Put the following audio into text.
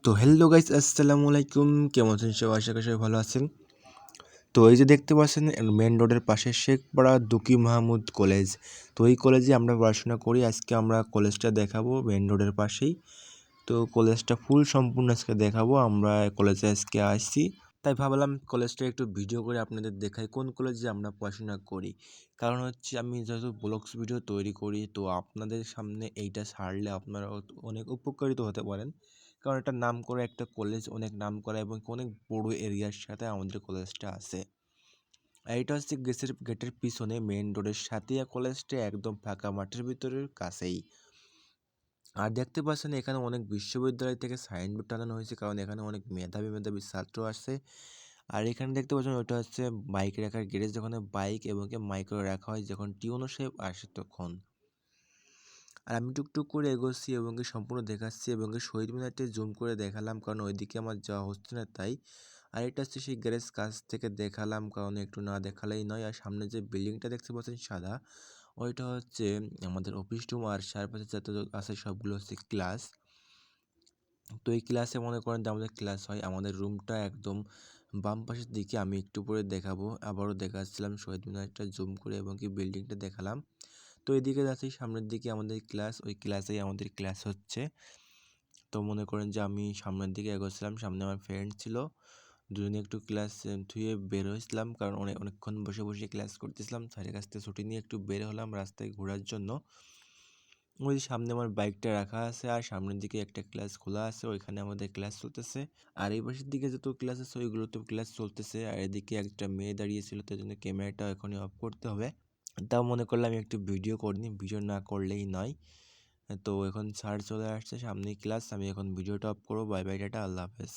তো hello guys, আসসালামু আলাইকুম। কেমন আছেন সবাই? আশা করি সবাই ভালো আছেন। তো এই যে দেখতে পাচ্ছেন মেন রোডের পাশে শেখপাড়া দুকি মাহমুদ কলেজ। তো এই কলেজে আমরা পড়াশোনা করি। আজকে আমরা কলেজটা দেখাবো মেন রোডের পাশেই। তো কলেজটা ফুল সম্পূর্ণ আজকে দেখাবো। আমরা কলেজে আজকে আসছি, তাই ভাবলাম কলেজটা একটু ভিডিও করে আপনাদের দেখাই কোন কলেজে আমরা পড়াশোনা করি। কারণ হচ্ছে আমি যেহেতু ব্লগস ভিডিও তৈরি করি, তো আপনাদের সামনে এইটা ছাড়লে আপনারা অনেক উপকারিত হতে পারেন। কারণ এটা নাম করা একটা কলেজ, অনেক নাম করা এবং অনেক বড় এরিয়ার সাথে আমাদের কলেজটা আছে। আর এটা হচ্ছে গেটের পিছনে মেইন রোডের সাথে কলেজটা একদম ফাঁকা মাঠের ভিতরের কাছেই। আর দেখতে পাচ্ছেন এখানে অনেক বিশ্ববিদ্যালয় থেকে সাইনবোর্ড টানানো হয়েছে, কারণ এখানে অনেক মেধাবী মেধাবী ছাত্র আসছে। আর এখানে দেখতে পাচ্ছেন ওটা হচ্ছে বাইক রাখার গ্যারেজ, যেখানে বাইক এবং মাইক্রো রাখা হয় যখন টিউনো সাহেব আসে তখন। আর আমি টুকটুক করে এগোচ্ছি এবং সম্পূর্ণ দেখাচ্ছি এবং শহীদ মিনারটি জুম করে দেখালাম, কারণ ওইদিকে আমার যাওয়া হচ্ছে না তাই। আর এটা হচ্ছে সেই গ্যারেজ কাছ থেকে দেখালাম, কারণ একটু না দেখালেই নয়। আর সামনে যে বিল্ডিংটা দেখতে পাচ্ছেন সাদা, ওইটা হচ্ছে আমাদের অফিস রুম। আর চারপাশে যত আছে সবগুলো হচ্ছে ক্লাস। তো এই ক্লাসে মনে করেন যে আমাদের ক্লাস হয়। আমাদের রুমটা একদম বাম পাশের দিকে, আমি একটু পরে দেখাবো। আবারও দেখাচ্ছিলাম শহীদ মিনারটা জুম করে এবং বিল্ডিংটা দেখালাম। তো এদিকে যাচ্ছি সামনের দিকে আমাদের ক্লাস, ওই ক্লাসেই আমাদের ক্লাস হচ্ছে। তো মনে করেন যে আমি সামনের দিকে এগোচ্ছিলাম, সামনে আমার ফ্রেন্ড ছিল, দুজনে একটু ক্লাস ধুয়ে বের হয়েছিলাম, কারণ অনেকক্ষণ বসে বসে ক্লাস করতেছিলাম। স্যারের কাছ থেকে ছুটি নিয়ে একটু বের হলাম রাস্তায় ঘোরার জন্য। ওই যে সামনে আমার বাইকটা রাখা আছে আর সামনের দিকে একটা ক্লাস খোলা আছে, ওইখানে আমাদের ক্লাস চলতেছে। আর এই পাশের দিকে যত ক্লাস আছে ওইগুলোতে ক্লাস চলতেছে। আর এদিকে একটা মেয়ে দাঁড়িয়েছিল, তাই জন্য ক্যামেরাটা এখনই অফ করতে হবে। তাও মনে করলাম একটু ভিডিও করিনি, ভিডিও না করলেই নয়। তো এখন স্যার চলে আসছে, সামনেই ক্লাস। আমি এখন ভিডিওটা অফ করবো। বাই বাই, টাটা, আল্লাহ হাফেজ।